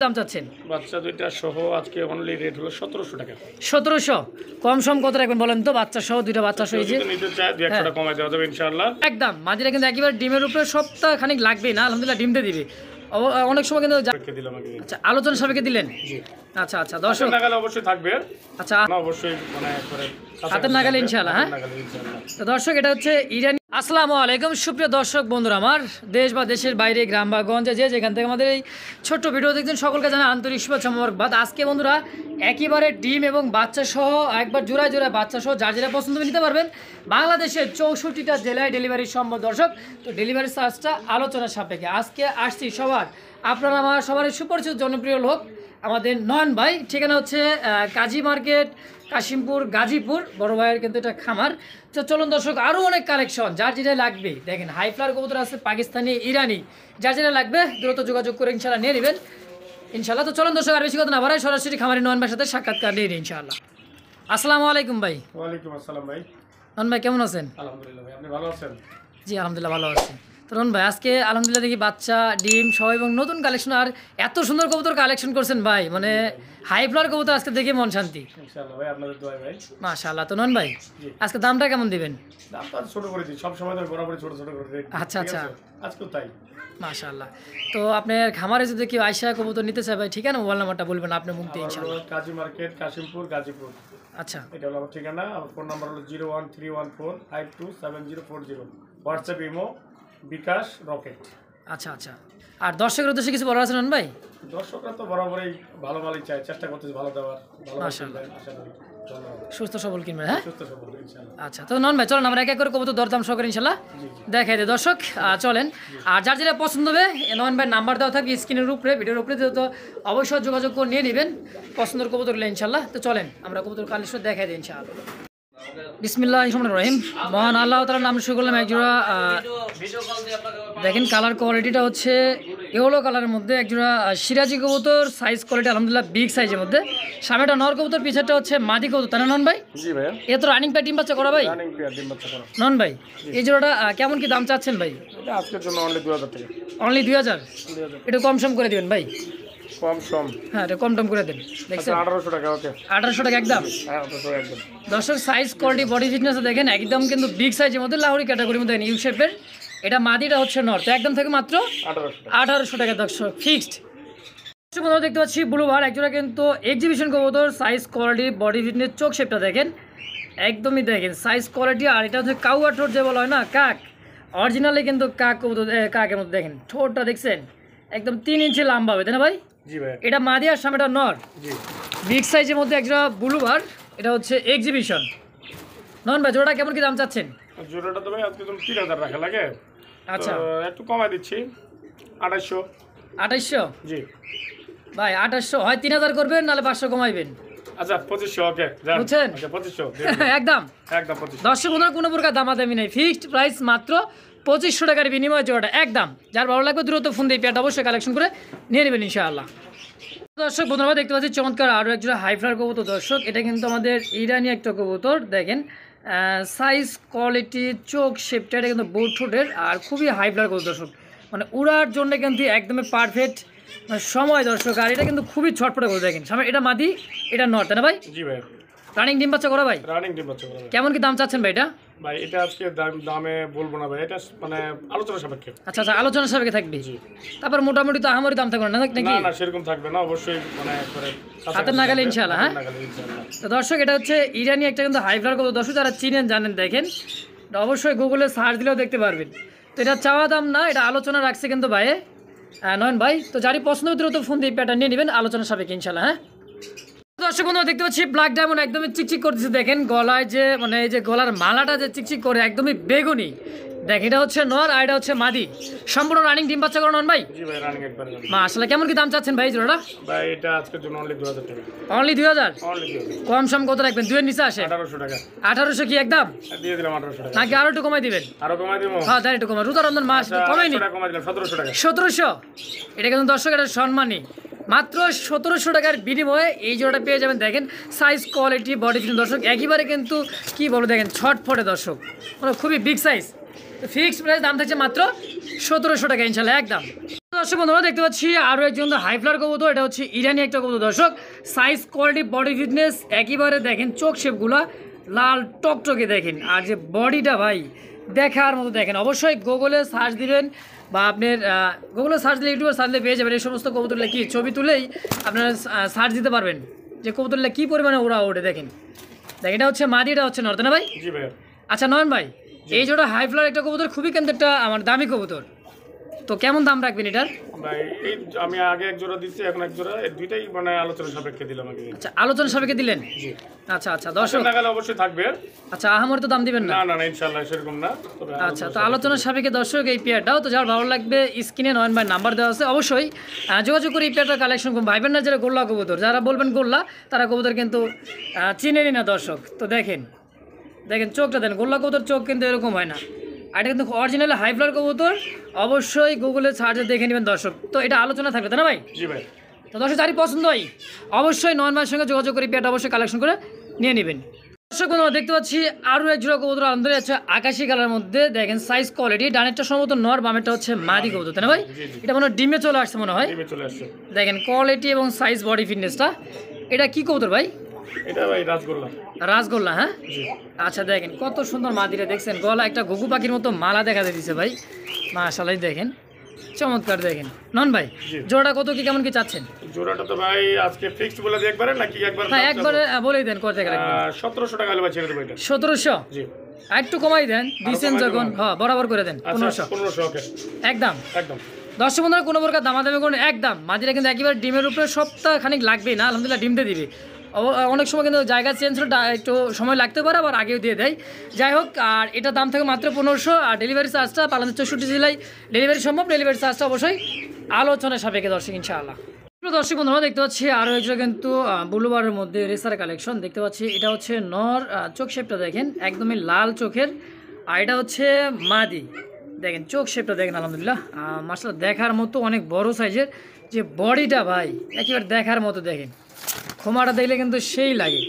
দাম চাচ্ছেন? বাচ্চা দুইটা সহ আজকে অনলি রেট হলো 1700 টাকা। 1700 কম সম কত রাখবেন বলেন তো? বাচ্চা সহ দুইটা বাচ্চা সহ এই যে নিতে চাই 2-1 টাকা কমাই দেওয়া যাবে ইনশাআল্লাহ। একদম মাদিরা কিন্তু একেবারে ডিমের উপরে সপ্তাহ খানিক লাগবেই না, আলহামদুলিল্লাহ ডিম দিয়ে দিবে। অনেক সময় কিন্তু আচ্ছা আলোচনা সাপেক্ষে দিলেন। আচ্ছা আচ্ছা দর্শক নাগালে অবশ্যই থাকবে। আচ্ছা অবশ্যই মানে করে হাতের নাগালে ইনশাআল্লাহ। হ্যাঁ তো দর্শক এটা হচ্ছে ইরানি। আসসালামু আলাইকুম সুপ্রিয় দর্শক বন্ধুরা, আমার দেশ বা দেশের বাইরে গ্রাম বা গঞ্জে যে যেখান থেকে আমাদের এই ছোট্ট ভিডিও দেখছেন সকলকে জানাই আন্তরিক শুভেচ্ছা মোবারকবাদ। আজকে বন্ধুরা একেবারে ডিম এবং বাচ্চা সহ একবার জোড়ায় জোড়ায় বাচ্চা সহ যার যেটা পছন্দ নিতে পারবেন। বাংলাদেশের 64টা জেলায় ডেলিভারি সম্ভব দর্শক। তো ডেলিভারি চার্জটা আলোচনার সাপেক্ষে আজকে আসছি আপনারা আমার সবারই সুপরিচিত জনপ্রিয় লোক আমাদের নয়ন ভাই। ঠিকানা হচ্ছে কাজী মার্কেট, কাশিমপুর, গাজীপুর। বড় ভাইয়ের কিন্তু এটা খামার। তো চলুন দর্শক আরও অনেক কালেকশন যার যেটা লাগবে দেখেন। হাই ফ্লার কবুতর আছে পাকিস্তানি, ইরানি, যার যেটা লাগবে দ্রুত যোগাযোগ করে ইনশাল্লাহ নিয়ে নেবেন ইনশাল্লাহ। তো চলুন দর্শক আর বেশি কথা না বাড়াই সরাসরি খামারি নয়ন ভাইয়ের সাথে সাক্ষাৎকার নিয়ে নিই ইনশাল্লাহ। আসসালামু আলাইকুম ভাই। ওয়ালাইকুম আসসালাম ভাই। নয়ন ভাই কেমন আছেন? আলহামদুলিল্লাহ ভাই, আপনি ভালো আছেন? জি আলহামদুলিল্লাহ ভালো আছি। তো নয়ন ভাই আজকে আলহামদুলিল্লাহ দেখি বাচ্চা ডিম সহ এবং নতুন কালেকশন আর এত সুন্দর কবুতর কালেকশন করছেন ভাই, মানে হাই ফ্লার কবুতর আজকে দেখে মন শান্তি ইনশাআল্লাহ ভাই, আপনাদের দোয়া ভাই। মাশাআল্লাহ। তো নয়ন ভাই আজকে দামটা কেমন দিবেন? দামটা ছোট করে দিই, সব সময় তো বরাবরই ছোট ছোট করে দিই। আচ্ছা আচ্ছা আজকেও তাই। মাশাআল্লাহ। তো আপনার খামারে যদি কেউ আয়সা কবুতর নিতে চায় ভাই ঠিকানা মোবাইল নাম্বারটা বলবেন আপনার মুখ দিয়ে ইনশাআল্লাহ। কাজী মার্কেট, কাশিমপুর, গাজীপুর। আচ্ছা এটা হলো আমার ঠিকানা। আমার ফোন নাম্বার হলো 01314527040। হোয়াটসঅ্যাপ, ইমো, বিকাশ, রকেট। আচ্ছা আচ্ছা। আর দর্শকের উদ্দেশ্যে কিছু বলার আছে নয়ন ভাই? দর্শকরা তো বরাবরই ভালো মালই চায়, চেষ্টা করতেছে ভালো দেওয়ার, ভালো মাশাআল্লাহ। আশা করি ধন্যবাদ। সুস্থ সবল কিনবেন। হ্যাঁ সুস্থ সবল ইনশাআল্লাহ। আচ্ছা তো নয়ন ভাই চলেন আমরা এক এক করে কবুতর দরদাম সহকারে ইনশাআল্লাহ দেখাই দিই দর্শক। চলেন আর যার যেটা পছন্দ হবে নয়ন ভাই নাম্বার দেওয়া থাকবে স্ক্রিনের উপরে, ভিডিওর উপরে, তো অবশ্যই যোগাযোগ করে নিয়ে নেবেন পছন্দের কবুতর গুলো ইনশাআল্লাহ। তো চলেন আমরা কবুতর কালেকশন দেখাই দিই ইনশাআল্লাহ। বিসমিল্লাহির রহমানির রহিম। মহান আল্লাহ তাআলার নাম শুরু করলাম। একজোড়া দেখেন কালার কোয়ালিটিটা হচ্ছে ইয়েলো কালারের মধ্যে একজোড়া সিরাজি কবুতর। সাইজ কোয়ালিটি আলহামদুলিল্লাহ বিগ সাইজের মধ্যে। সামনেটা নর কবুতর, পিছারটা হচ্ছে মাদি কবুতর, তাই না নন ভাই? জি ভাই। এ তো রানিং প্যাড ডিম বাচ্চা করা ভাই? রানিং পেয়ার ডিম বাচ্চা করা। নন ভাই এই জোড়াটা কেমন কি দাম চাচ্ছেন ভাই? এটা আজকের জন্য অনলি 2000 টাকা। অনলি 2000? একটু কম সম করে দিবেন ভাই। কম সম? হ্যাঁ এটা কম টম করে দেন। দেখছেন 1800 টাকা। ওকে 1800 টাকা একদম। হ্যাঁ ওটা একদম। দর্শক সাইজ কোয়ালিটি বডি ফিটনেস দেখেন একদম কিন্তু বিগ সাইজের মধ্যে, লাহোরি ক্যাটাগরির মধ্যে ইউ শেপের। এটা মাদিটা হচ্ছে নর, তো একদম থেকে মাত্র 1800 টাকা দর্শক ফিক্সড। বন্ধুরা দেখতে পাচ্ছি ব্লুবার একজোড়া কিন্তু এক্সিবিশন কবুতর। সাইজ কোয়ালিটি বডি ফিটনেস চোখ শেপটা দেখেন একদমই দেখেন সাইজ কোয়ালিটি। আর এটা হচ্ছে কাউয়া ঠোঁট যে বলা হয় না, কাক অরিজিনালি কিন্তু কাক কবুতর। কাকের মধ্যে দেখেন ঠোঁটটা দেখছেন একদম 3 ইঞ্চি লম্বা হবে, তাই না ভাই? জি ভাই। এটা মাদি আর সামনেটা নর। জি বিগ সাইজের মধ্যে একটা ব্লুবার, এটা হচ্ছে এক্সিবিশন। নন ভাই জোড়াটা কেমন কি দাম চাচ্ছেন? জোড়াটা তো ভাই আজকে তুমি 3000 রাখা লাগে। আচ্ছা একটু কমাই দিচ্ছি 2800। 2800? জি ভাই 2800 হয় 3000 করবেন নাহলে 500 কমাইবেন। আচ্ছা 2500। ওকে বুঝছেন? আচ্ছা 2500 একদম একদম 2500। দর্শক বন্ধুরা কোনো প্রকার দামাদামি নেই, ফিক্সড প্রাইস মাত্র 2500 টাকার বিনিময়ে জোড়াটা একদম। যার ভালো লাগবে দ্রুত ফোন দিয়ে পেয়ারটা অবশ্যই কালেকশন করে নিয়ে নেবেন ইনশাআল্লাহ। দর্শক বন্ধুরা দেখতে পাচ্ছি চমৎকার আরও একজোড়া হাই ফ্লার কবুতর দর্শক। এটা কিন্তু আমাদের ইরানি একটা কবুতর দেখেন সাইজ কোয়ালিটি চোখ শেপটা এটা কিন্তু বোট ঠোঁটের আর খুবই হাই ফ্লার কবুতর দর্শক, মানে উড়ার জন্য কিন্তু একদমই পারফেক্ট সময় দর্শক। আর এটা কিন্তু খুবই ছটফটে করে দেখেন সামনে এটা মাদি এটা নর, তাই না ভাই? জি ভাই। রানিং ডিম বাচ্চা করা ভাই? রানিং ডিম বাচ্চা করা। কেমন কি দাম চাচ্ছেন ভাই এটা? ভাই এটা আজকে দামে বলবো না ভাই, এটা মানে আলোচনা সাপেক্ষে। আচ্ছা আচ্ছা আলোচনা সাপেক্ষে থাকবে। তারপর মোটামুটি তো আমারই দাম থাকবে না নাকি? না না সেরকম থাকবে না, অবশ্যই মানে করে হাতের নাগালে ইনশাআল্লাহ। হ্যাঁ তো দর্শক এটা হচ্ছে ইরানি একটা কিন্তু হাই ফ্লার কবুতর দর্শক, যারা চিনেন জানেন দেখেন অবশ্যই গুগলে সার্চ দিলেও দেখতে পারবেন। তো এটা চাওয়া দাম না, এটা আলোচনা রাখছে কিন্তু ভাই নয়ন ভাই। তো যারই পছন্দ হতে তো ফোন দিয়ে প্যাটার্ন নিয়ে নেবেন আলোচনা সাপেক্ষে ইনশাআল্লাহ। হ্যাঁ দর্শক বন্ধু দেখতে পাচ্ছি ব্ল্যাক ডায়মন্ড একদমই চিকচিক করতেছে দেখেন গলায় যে মানে এই যে গলার মালাটা যে চিকচিক করে একদমই বেগুনি দেখ। এটা হচ্ছে নর আর এটা হচ্ছে মাদি, সম্পূর্ণ রানিং ডিম বাচ্চা করা নন ভাই? জি ভাই রানিং একবার। মাশাআল্লাহ। কেমন কি দাম চাচ্ছেন ভাই জোড়াটা? ভাই এটা আজকের জন্য অনলি 2000 টাকা। অনলি 2000? অনলি 2000। কম সম কত রাখবেন? 2 এর নিচে আসে? 1800 টাকা। 1800 কি একদম দিয়ে দিলাম 1800 টাকা। নাকি আরো একটু কমাই দিবেন? আরো কমাই দেবো? হ্যাঁ তাই একটু কমাই, রুতারন্ধন মাস কমাই নি। কমাই দিলাম 1700 টাকা। 1700? এটা কিন্তু দর্শক এটা সম্মানী মাত্র 1700 টাকার বিনিময়ে এই জোড়াটা পেয়ে যাবেন। দেখেন সাইজ কোয়ালিটি বডি ফিটিং দর্শক একেবারে কিন্তু কি বলবো দেখেন ছটফটে দর্শক, মানে খুবই বিগ সাইজ। ফিক্সড প্রাইস দাম থাকছে মাত্র 1700 টাকা ইনশাআল্লাহ একদম। দর্শক বন্ধুরা দেখতে পাচ্ছি আরও একজন হাই ফ্লার কবুতর, এটা হচ্ছে ইরানি একটা কবুতর দর্শক। সাইজ, কোয়ালিটি, বডি ফিটনেস একেবারে দেখেন, চোখ শেপগুলা লাল টকটকে দেখেন, আর যে বডিটা ভাই দেখার মতো দেখেন। অবশ্যই গুগলে সার্চ দিবেন বা আপনার গুগলে সার্চ দিলে, ইউটিউবে সার্চ দিলে পেয়ে যাবেন। এই সমস্ত কবুতরগুলো কি ছবি তুলেই আপনারা সার্চ দিতে পারবেন যে কবুতরগুলো কী পরিমাণে ওরা ওঠে দেখেন। এটা হচ্ছে মাদি, এটা হচ্ছে নর্দে না ভাই? জি ভাই। আচ্ছা নয়ন ভাই, এই জোড়া হাই ফ্লার একটা কবুতর খুবই কিন্তু একটা আমার দামি কবুতর, তো কেমন দাম রাখবেন এটার? ভাই এই আমি আগে এক জোড়া দিচ্ছি, এখন এক জোড়া, এই দুইটাই মানে আলোচনা সাপেক্ষে দিলাম আগে। আচ্ছা আলোচনা সাপেক্ষে দিলেন? জি। আচ্ছা আচ্ছা দর্শক নাগালে অবশ্যই থাকবে। আচ্ছা আহামরি তো দাম দিবেন না? না না না, ইনশাআল্লাহ সেরকম না। তবে আচ্ছা, তো আলোচনার সাপেক্ষে দর্শক এই পেয়ারটাও তো যার ভালো লাগবে স্ক্রিনে নয়ন ভাই নাম্বার দেওয়া আছে, অবশ্যই যোগাযোগ করে এই পেয়ারটা কালেকশন করুন। ভাইবেন না যারা গোল্লা কবুতর, যারা বলবেন গোল্লা তারা কবুতর কিন্তু চিনেনি না দর্শক। তো দেখেন দেখেন চোখটা দেন, গোল্লা কবুতর চোখ কিন্তু এরকম হয় না, আর এটা কিন্তু অরিজিনাল হাই ফ্লার কবুতর। অবশ্যই গুগলে সার্চে দেখে নেবেন দর্শক। তো এটা আলোচনা থাকবে তাই না ভাই? জি ভাই। তো দর্শক যারই পছন্দ হয় অবশ্যই নয়ন ভাইয়ের সঙ্গে যোগাযোগ করে পেয়ারটা অবশ্যই কালেকশন করে নিয়ে নেবেন। দর্শক বন্ধুরা দেখতে পাচ্ছি আরও এক জোড়া কবুতর আলহামদুলিল্লাহ আছে আকাশি কালার মধ্যে, দেখেন সাইজ, কোয়ালিটি, ডানেরটা সম্ভবত নর, বামেরটা হচ্ছে মাদি কবুতর তাই না ভাই? এটা মনে হয় ডিমে চলে আসছে মনে হয়। চলে আসছে। দেখেন কোয়ালিটি এবং সাইজ, বডি ফিটনেসটা। এটা কি কবুতর ভাই? এটা ভাই রাজগোল্লা। রাজগোল্লা, হ্যাঁ। জি। আচ্ছা দেখেন কত সুন্দর মাদিটা, দেখছেন গলা একটা ঘুঘু পাখির মতো মালা দেখা দিচ্ছে ভাই, মাশাআল্লাহ দেখেন চমৎকার। দেখেন নন ভাই জোড়াটা কত কি কেমন কি চাচ্ছেন? জোড়াটা তো ভাই আজকে ফিক্সড বলে দিই একবারে, নাকি একবার? হ্যাঁ একবারে বলেই দেন কত টাকা রাখবেন? 1700 টাকা হলে ভাই ছেড়ে দেবো এটা। 1700? জি। আর একটু কমাই দেন, দিচ্ছেন যখন, হ্যাঁ বরাবর করে দেন। 1500? 1500 ওকে একদম একদম। দর্শক বন্ধুরা কোনো প্রকার দামাদামি করুন, একদম। মাদিরা কিন্তু একেবারে ডিমের উপরে সপ্তাহ খানিক লাগবেই না, আলহামদুলিল্লাহ ডিম দিয়ে দিবে। অনেক সময় কিন্তু জায়গা চেঞ্জ হলে একটু সময় লাগতে পারে, আবার আগেও দিয়ে দেয়। যাই হোক, আর এটা দাম থাকে মাত্র 1500, আর ডেলিভারি চার্জটা পালানোর 64 জেলায় ডেলিভারি সম্ভব। ডেলিভারি চার্জটা অবশ্যই আলোচনার সাপেক্ষে দর্শক ইনশাআল্লাহ। দর্শক বন্ধুরা দেখতে পাচ্ছি আরও একজন কিন্তু ব্লুবারের মধ্যে রেসার কালেকশন দেখতে পাচ্ছি। এটা হচ্ছে নর, চোখ শেপটা দেখেন একদমই লাল চোখের, আর এটা হচ্ছে মাদি। দেখেন চোখ শেপটা দেখেন আলহামদুলিল্লাহ মাশাআল্লাহ দেখার মতো, অনেক বড় সাইজের। যে বডিটা ভাই একেবারে দেখার মতো, দেখেন খোমাটা দেখলে কিন্তু সেই লাগে।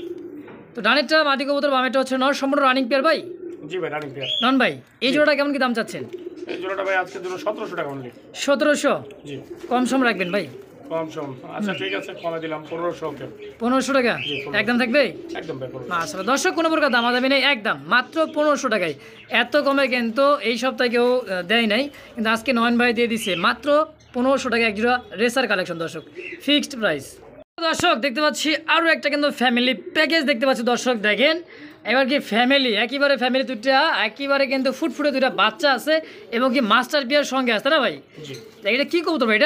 তো ডানেরটা মাদি কবুতর, বামেরটা হচ্ছে নর, সম্পূর্ণ রানিং পেয়ার ভাই? জি ভাই রানিং পেয়ার। নন ভাই এই জোড়াটা কেমন কি দাম চাচ্ছেন? এই জোড়াটা ভাই আজকের জন্য 1700 টাকা অনলি। 1700? জি। কম সম রাখবেন ভাই? কম সম, আচ্ছা ঠিক আছে কমে দিলাম 1500 ওকে। 1500 টাকা একদম থাকবে? একদম ভাই 1500। মাশাআল্লাহ দর্শক কোনো প্রকার দামাদামি নেই, একদম মাত্র 1500 টাকায়। এত কমে কিন্তু এই সপ্তাহে কেউ দেয় নাই, কিন্তু আজকে নয়ন ভাই দিয়ে দিছে মাত্র 1500 টাকা এক জোড়া রেসার কালেকশন দর্শক, ফিক্সড প্রাইস। দর্শক দেখতে পাচ্ছি আরও একটা কিন্তু ফ্যামিলি প্যাকেজ দেখতে পাচ্ছি দর্শক। দেখেন এবার কি ফ্যামিলি, একেবারে ফ্যামিলি দুইটা, একেবারে কিন্তু ফুটফুটে দুইটা বাচ্চা আছে, এবং কি মাস্টার বিয়ার সঙ্গে আসছে না ভাই? জি। এটা কি কবুতর ভাই?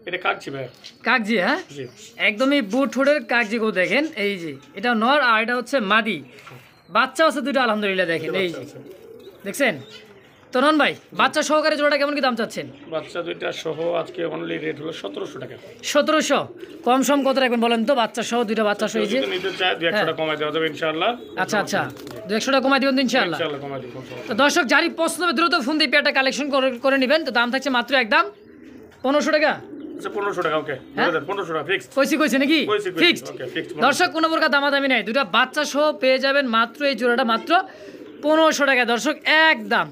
এটা কাকজি ভাই। কাকজি, হ্যাঁ জি। একদমই বুট ঠোঁটের কাকজি কবুতর দেখেন, এই যে এটা নর আর এটা হচ্ছে মাদি, বাচ্চা আছে দুইটা আলহামদুলিল্লাহ। দেখেন এই যে দেখছেন। তো নন ভাই বাচ্চা সহকারে জোড়াটা কেমন কি দাম চাচ্ছেন? বাচ্চা দুইটা সহ আজকে অনলি রেট হলো 1700 টাকা। 1700? কম সম কত রাখবেন বলেন তো? বাচ্চা সহ দুইটা বাচ্চা সহ, এই যে নিতে চাই 200 টাকা কমাই দেওয়া যাবে ইনশাআল্লাহ। আচ্ছা আচ্ছা 200 টাকা কমাই দিবেন তো ইনশাআল্লাহ? ইনশাআল্লাহ কমাই দিব। তো দর্শক যারই পছন্দ হবে দ্রুত ফোন দিয়ে পেয়ারটা কালেকশন করে নেবেন। তো দাম থাকছে মাত্র একদম 1500 টাকা। আচ্ছা 1500 টাকা ওকে, 1500 টাকা ফিক্সড। কইছি নাকি? ফিক্সড। ওকে ফিক্সড। দর্শক কোনো প্রকার দামাদামি নাই, দুইটা বাচ্চা সহ পেয়ে যাবেন মাত্র এই জোড়াটা মাত্র 1500 টাকা দর্শক একদম।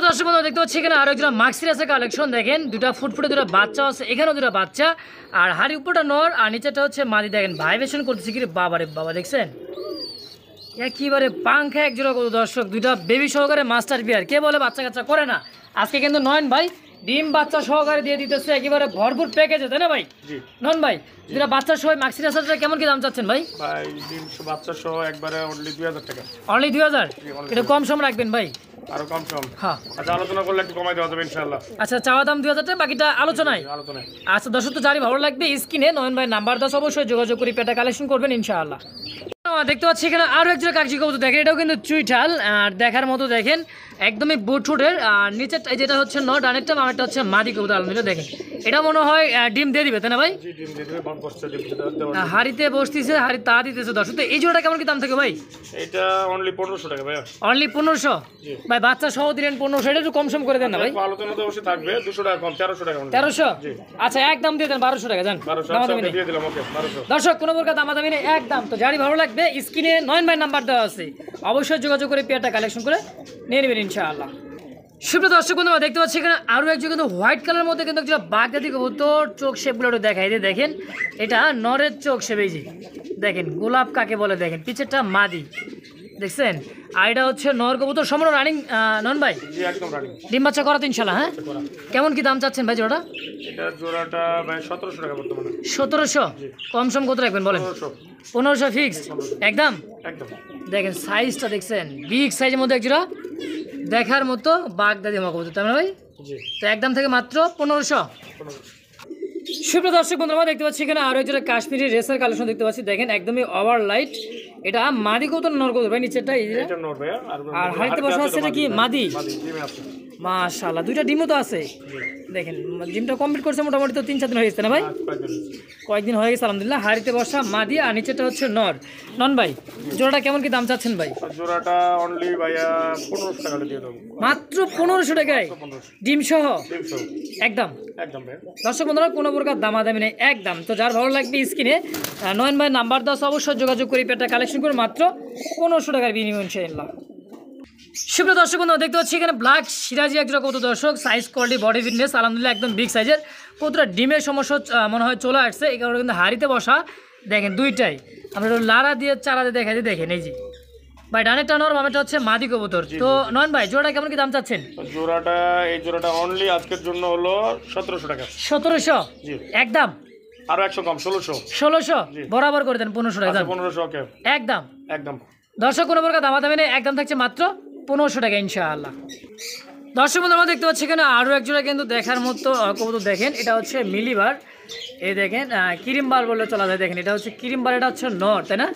দর্শক বন্ধুরা দেখতে পাচ্ছি এখানে আরো একজন মাক্সির আছে কালেকশন। দেখেন দুটা ফুটফুটে দুটা বাচ্চা আছে, এখানেও দুটা বাচ্চা, আর হাড়ি উপরটা নর আর নিচেটা হচ্ছে মাদি। দেখেন ভাইব্রেশন করতেছে কি রে বাবারে বাবা, দেখছেন একেবারে পাংখা এক জোড়া কত দর্শক, দুইটা বেবি সহকারে মাস্টার বিয়ার। কে বলে বাচ্চা কাচ্চা করে না? আজকে কিন্তু নয়ন ভাই ডিম বাচ্চা সহকারে দিয়ে দিতেছে, একেবারে ভরপুর প্যাকেজে তাই না ভাই? জি। নয়ন ভাই দুটা বাচ্চা সহ মাক্সির আসাটা কেমন কি দাম চাচ্ছেন ভাই? ভাই ডিম বাচ্চা সহ একবারে অনলি 2000 টাকা। অনলি 2000? এটা কম সম রাখবেন ভাই? আরো কম সম। হ্যাঁ আচ্ছা আলোচনা করলে একটু কমাই দেওয়া যাবে ইনশাআল্লাহ। আচ্ছা চাওয়া দাম 2000 টাকা, বাকিটা আলোচনায়। আচ্ছা দর্শক তো যারই ভালো লাগবে স্ক্রিনে নয়ন ভাই নাম্বার 10 অবশ্যই যোগাযোগ করে পেটা কালেকশন করবেন ইনশাআল্লাহ। দেখতে পাচ্ছি এখানে আরো একজন কাকজি কবুতর। দেখেন এটাও কিন্তু চুইঠাল, আর দেখার মতো দেখেন একদমই বুটফুটের, আর নিচের যেটা হচ্ছে ন ডানেরটা বামেরটা হচ্ছে মাদি কবুতর আলহামদুলিল্লাহ। দেখেন এটা মনে হয় ডিম দিয়ে দিবে তাই না ভাই? হাড়িতে বসতেছে, হাড়ি তা দিতেছে দর্শক। তো এই জোড়াটা কেমন কি দাম থাকে ভাই? এটা অনলি 1500 টাকা ভাই। অনলি 1500? ভাই বাচ্চা সহ দিলেন 1500, এটা একটু কম সম করে দেন না ভাই? আলোচনা তো অবশ্যই থাকবে, 200 টাকা কম, 1300 টাকা। 1300? আচ্ছা একদম দিয়ে দেন 1200 টাকা। জান দিয়ে দিলাম ওকে 1200। দর্শক কোনো প্রকার দামাদামি নেই একদম। তো যারই ভালো লাগবে স্ক্রিনে নয়ন ভাই নাম্বার দেওয়া আছে, অবশ্যই যোগাযোগ করে পেয়ারটা কালেকশন করে নিয়ে নেবেন ইনশাআল্লাহ। সুপ্রিয় দর্শক বন্ধু দেখতে পাচ্ছি এখানে আরও একজন কিন্তু হোয়াইট কালারের মধ্যে কিন্তু একটা বাগদাদি কবুতর চোখ শেপগুলো একটু দেখাই দিয়ে দেখেন এটা নরের চোখ শেপ এই যে দেখেন গোলাপ কাকে বলে দেখেন পিছেরটা মাদি দেখছেন আর এটা হচ্ছে নর কবুতর সম্পূর্ণ রানিং নন ভাই জি একদম রানিং ডিম বাচ্চা করা তো ইনশাল্লাহ হ্যাঁ কেমন কি দাম চাচ্ছেন ভাই জোড়াটা এটা জোড়াটা ভাই 1700 টাকা বর্তমানে 1700 কম সম কত রাখবেন বলেন 1500 ফিক্স একদম একদম দেখেন সাইজটা দেখছেন বিগ সাইজের মধ্যে এক জোড়া দেখার মতো বাগদাদি মা কবুতর তাই না ভাই জি তো একদম থেকে মাত্র 1500 সুপ্রিয় দর্শক বন্ধুরা দেখতে পাচ্ছি এখানে আরো একজোড়া কাশ্মীরি রেসার কালেকশন দেখতে পাচ্ছি দেখেন একদমই ওভার লাইট এটা মাদি কবুতর নর কবুতর ভাই নিচেরটা এই যে এটা নর ভাই আর হাড়িতে বসা আছে এটা কি মাদি মাদি ডিমে আছে মাশাআল্লাহ দুইটা ডিমও তো আছে দেখেন ডিমটা কমপ্লিট করছে মোটামুটি তো 3-4 দিন হয়ে গেছে না ভাই কয়েকদিন হয়ে গেছে আলহামদুলিল্লাহ হাড়িতে বসা মাদি আর নিচেরটা হচ্ছে নর নন ভাই জোড়াটা কেমন কি দাম চাচ্ছেন ভাই জোড়াটা অনলি ভাইয়া 1500 টাকা দিয়ে দেবো মাত্র 1500 টাকায় ডিম সহ একদম একদম ভাই দর্শক বন্ধুরা কোনো প্রকার দামাদামি নেই একদম তো যার ভালো লাগবে স্ক্রিনে নয়ন ভাই নাম্বার 10 অবশ্যই যোগাযোগ করে পেটা কালেকশন করে মাত্র 1500 টাকার বিনিময় ইনশাআল্লাহ সুপ্রিয় দর্শক বন্ধুরা দেখতে পাচ্ছি এখানে ব্ল্যাক সিরাজি একজোড়া কত দর্শক সাইজ কোয়ালিটি বডি ফিটনেস আলহামদুলিল্লাহ একদম বিগ সাইজের কতটা ডিমের সমস্যা মনে হয় চলে আসছে এই কারণে কিন্তু হাড়িতে বসা দেখেন দুইটাই আমরা লাড়া দিয়ে চারা দিয়ে দেখাই দেখেন এই যে ভাই ডানেরটা নর বামেরটা হচ্ছে মাদি কবুতর তো নয়ন ভাই জোড়াটা কেমন কি দাম চাচ্ছেন জোড়াটা এই জোড়াটা অনলি আজকের জন্য হলো 1700 টাকা 1700 জি একদম আরো 100 কম 1600 বরাবর করে দেন 1500 টাকা 1500 ওকে একদম একদম দর্শক কোনো প্রকার দামাদামি নেই একদম থাকছে মাত্র 1500 টাকা ইনশাআল্লাহ দর্শক বন্ধু আমরা দেখতে পাচ্ছি এখানে আরও একজোড়া কিন্তু দেখার মতো কবুতর দেখেন এটা হচ্ছে মিলিবার এই দেখেন কিরিমবার বলে চলা যায় দেখেন এটা হচ্ছে কিরিমবার এটা হচ্ছে নর তাই না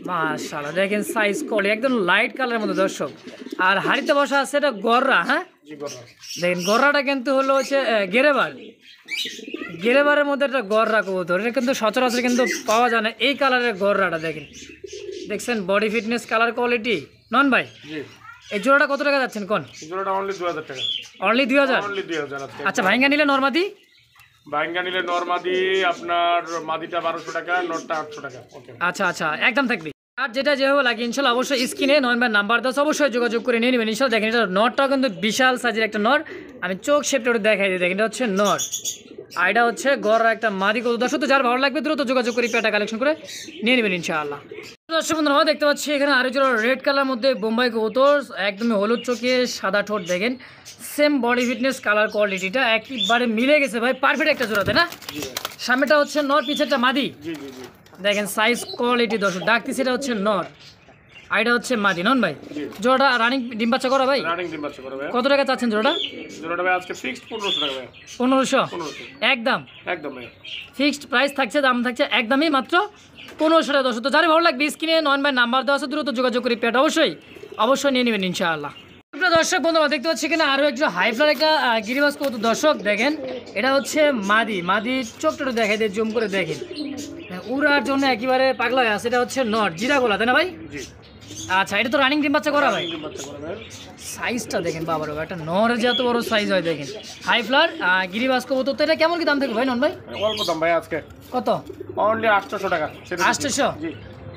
মাশাআল্লাহ দেখেন সাইজ কোয়ালিটি একদম লাইট কালারের মধ্যে দর্শক আর হাড়িতে বসা আছে এটা গররা হ্যাঁ দেখেন গররাটা কিন্তু হলো হচ্ছে গেরেবারের মধ্যে একটা গররা কবুতর এটা কিন্তু সচরাচর কিন্তু পাওয়া যায় না এই কালারের গররাটা দেখেন দেখছেন বডি ফিটনেস কালার কোয়ালিটি নন ভাই জি এই জোড়াটা কত টাকা যাচ্ছেন কোন জোড়াটা অনলি 2000 টাকা অনলি 2000 অনলি 2000 আচ্ছা ভাইঙ্গা নিলে নরমাদি ভাইঙ্গা নিলে নরমাদি আপনার মাদিটা 1200 টাকা নরটা 800 টাকা ওকে আচ্ছা আচ্ছা একদম থাকবে আর যেটা যেভাবে লাগে ইনশাল্লাহ অবশ্যই স্ক্রিনে নয়বার নাম্বার 10 অবশ্যই যোগাযোগ করে নিয়ে নেবেন ইনশাল্লাহ দেখেন এটা নরটাও কিন্তু বিশাল সাইজের একটা নর আমি চোখ শেপটা একটু দেখাই দিই দেখেন এটা হচ্ছে নর আর এটা হচ্ছে গড়া একটা মাদি কত দর্শক তো যার ভালো লাগবে দ্রুত যোগাযোগ করে পেটা কালেকশন করে নিয়ে নেবেন ইনশাআল্লাহ দর্শক বন্ধুরা দেখতে পাচ্ছি এখানে আরো জোড়া রেড কালার মধ্যে বোম্বাই কবুতর একদমই হলুদ চোখে সাদা ঠোঁট দেখেন সেম বডি ফিটনেস কালার কোয়ালিটিটা একবারে মিলে গেছে ভাই পারফেক্ট একটা জোড়াতে না সামনেটা হচ্ছে নর পিছেরটা মাদি জি জি জি দেখেন সাইজ কোয়ালিটি দর্শক ডাকতি সেটা হচ্ছে নর আর এটা হচ্ছে মাদি নন ভাই জোড়াটা রানিং ডিম বাচ্চা করা ভাই রানিং ডিম বাচ্চা করে ভাই কত টাকা চাচ্ছেন জোড়াটা জোড়াটা ভাই আজকে ফিক্সড 1500 টাকা ভাই 1500 একদম একদম ভাই ফিক্সড প্রাইস থাকছে দাম থাকছে একদমই মাত্র 1500 টাকা দর্শক তো যারা ভালো লাগবে স্ক্রিনে নয়ন ভাই নাম্বার দেওয়া আছে দ্রুত যোগাযোগ করে পেটা অবশ্যই নিয়ে নেবেন ইনশাআল্লাহ দর্শক বন্ধুরা দেখতে পাচ্ছি এখানে আরো একজন হাইফ্লার একটা গিরিবাস কবুতর দর্শক দেখেন এটা হচ্ছে মাদি চোখটা দেখাই দিয়ে জুম করে দেখেন উড়ার জন্য একেবারে পাগলা হয়ে আছে এটা হচ্ছে নট জিরা গোলা তাই না ভাই জি আচ্ছা এটা তো রানিং ডিম বাচ্চা করা ভাই ডিম বাচ্চা করে ভাই সাইজটা দেখেন বাবার একটা নরের যে এত বড় সাইজ হয় দেখেন হাইফ্লার গিরিবাস কবুতর তো এটা কেমন কি দাম থাকবে ভাই নন ভাই অল্প দাম ভাই আজকে কত অনলি 800 টাকা 800 জি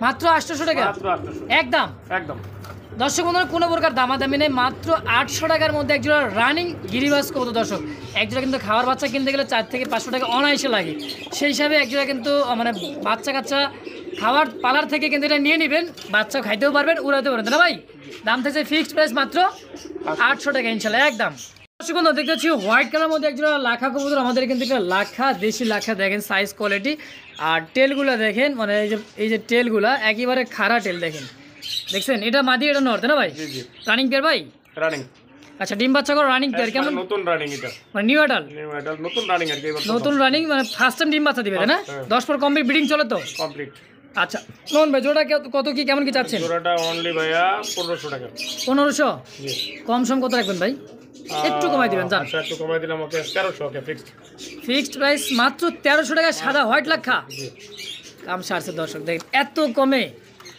মাত্র 800 টাকা মাত্র 800 একদম একদম দর্শক বন্ধুরা কোনো প্রকার দামাদামি নেই মাত্র 800 টাকার মধ্যে একজোড়া রানিং গিরিবাস কবুতর দর্শক একজোড়া কিন্তু খাওয়ার বাচ্চা কিনতে গেলে 4 থেকে 500 টাকা অনায়াসে লাগে সেই হিসাবে একজোড়া কিন্তু মানে বাচ্চা কাচ্চা খাওয়ার পালার থেকে কিন্তু এটা নিয়ে নেবেন বাচ্চা খাইতেও পারবেন উড়াতেও পারবেন না ভাই দাম থাকছে ফিক্সড প্রাইস মাত্র 800 টাকা ইনশাল্লাহ একদম দর্শক বন্ধু দেখতে পাচ্ছি হোয়াইট কালার মধ্যে একজোড়া লাখা কবুতর আমাদের কিন্তু একটা লাখা দেশি লাখা দেখেন সাইজ কোয়ালিটি আর টেলগুলো দেখেন মানে এই যে টেলগুলা একেবারে খাড়া টেল দেখেন দেখছেন এটা মাদি এটা নর তাই না ভাই জি জি রানিং পেয়ার ভাই রানিং আচ্ছা ডিম বাচ্চা করো রানিং পেয়ার কেমন নতুন রানিং এটা মানে নিউ অ্যাডাল্ট নতুন রানিং আর কি নতুন রানিং মানে ফার্স্ট টাইম ডিম বাচ্চা দিবে তাই না 10 পর কমপ্লিট ব্রিডিং চলে তো কমপ্লিট আচ্ছা নন ভাই জোড়া কত কি কেমন কি চাচ্ছেন জোড়াটা অনলি ভাইয়া 1500 টাকা 1500 জি কম সম কত রাখবেন ভাই একটু কমাই দিবেন জান আচ্ছা একটু কমাই দিলাম ওকে 1300 ওকে ফিক্সড প্রাইস মাত্র 1300 টাকা সাদা হোয়াইট লাখা জি কাম সারছে দর্শক দেখেন এত কমে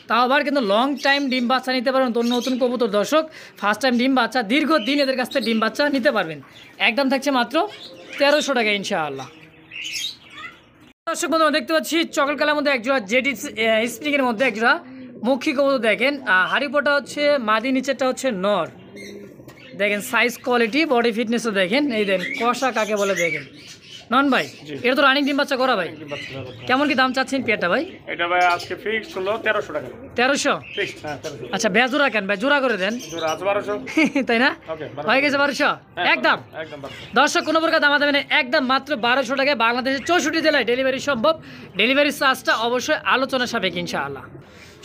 তাও আবার কিন্তু লং টাইম ডিম বাচ্চা নিতে পারবেন তো নতুন কবুতর দর্শক ফার্স্ট টাইম ডিম বাচ্চা দীর্ঘদিন এদের কাছ থেকে ডিম বাচ্চা নিতে পারবেন একদম থাকছে মাত্র 1300 টাকা ইনশাআল্লাহ দর্শক বন্ধুরা দেখতে পাচ্ছি চকল কালার মধ্যে একজোড়া জেডি স্প্রিংয়ের মধ্যে একজোড়া মুখী কবুতর দেখেন হাড়িপোটা হচ্ছে মাদি নিচেরটা হচ্ছে নর দেখেন সাইজ কোয়ালিটি বডি ফিটনেসও দেখেন, এই দেন কষা কাকে বলে দেখেন। নন ভাই এটা তো রানিং ডিম বাচ্চা করা ভাই, কেমন কি দাম চাচ্ছেন পেয়ারটা ভাই? এটা ভাই আজকে ফিক্স হলো 1300 টাকা। 1300? ফিক্স, হ্যাঁ 1300। আচ্ছা বেজোড়া কেন ভাই, জোড়া করে দেন। জোড়া আছে 1200। তাই না? ওকে, হয়ে গেছে 1200 একদম। একদম 1200। দর্শক কোনো প্রকার দাম দেবেন একদম মাত্র 1200 টাকায় বাংলাদেশের 64 জেলায় ডেলিভারি সম্ভব। ডেলিভারি চার্জটা অবশ্যই আলোচনা সাপেক্ষে ইনশাআল্লাহ।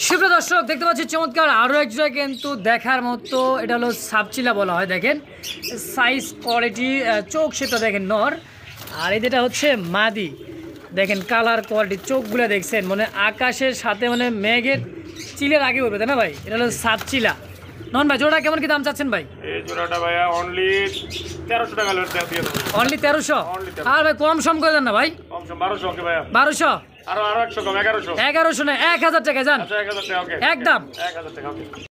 সুপ্রিয় দর্শক দেখতে পাচ্ছি চমৎকার আরও এক জোড়া কিন্তু দেখার মতো, এটা হলো সাবচিলা বলা হয়। দেখেন সাইজ কোয়ালিটি চোখ সেটা দেখেন নর, আর এই যেটা হচ্ছে মাদি। দেখেন কালার কোয়ালিটি চোখগুলো দেখছেন মানে আকাশের সাথে মানে মেঘের চিলের আগে উঠবে, তাই না ভাই? এটা হলো সাবচিলা। নন ভাই জোড়া কেমন কি দাম চাচ্ছেন ভাই? এই জোড়াটা ভাইয়া অনলি 1300 টাকা দিয়ে দেবো। অনলি 1300? আর ভাই কম সম করে দেন না ভাই। কম সম 1200। ওকে ভাইয়া 1200? আরো 100 কম 1100। 1100 না 1000 টাকা যান। আচ্ছা 1000 টাকা। ওকে একদম 1000 টাকা। ওকে।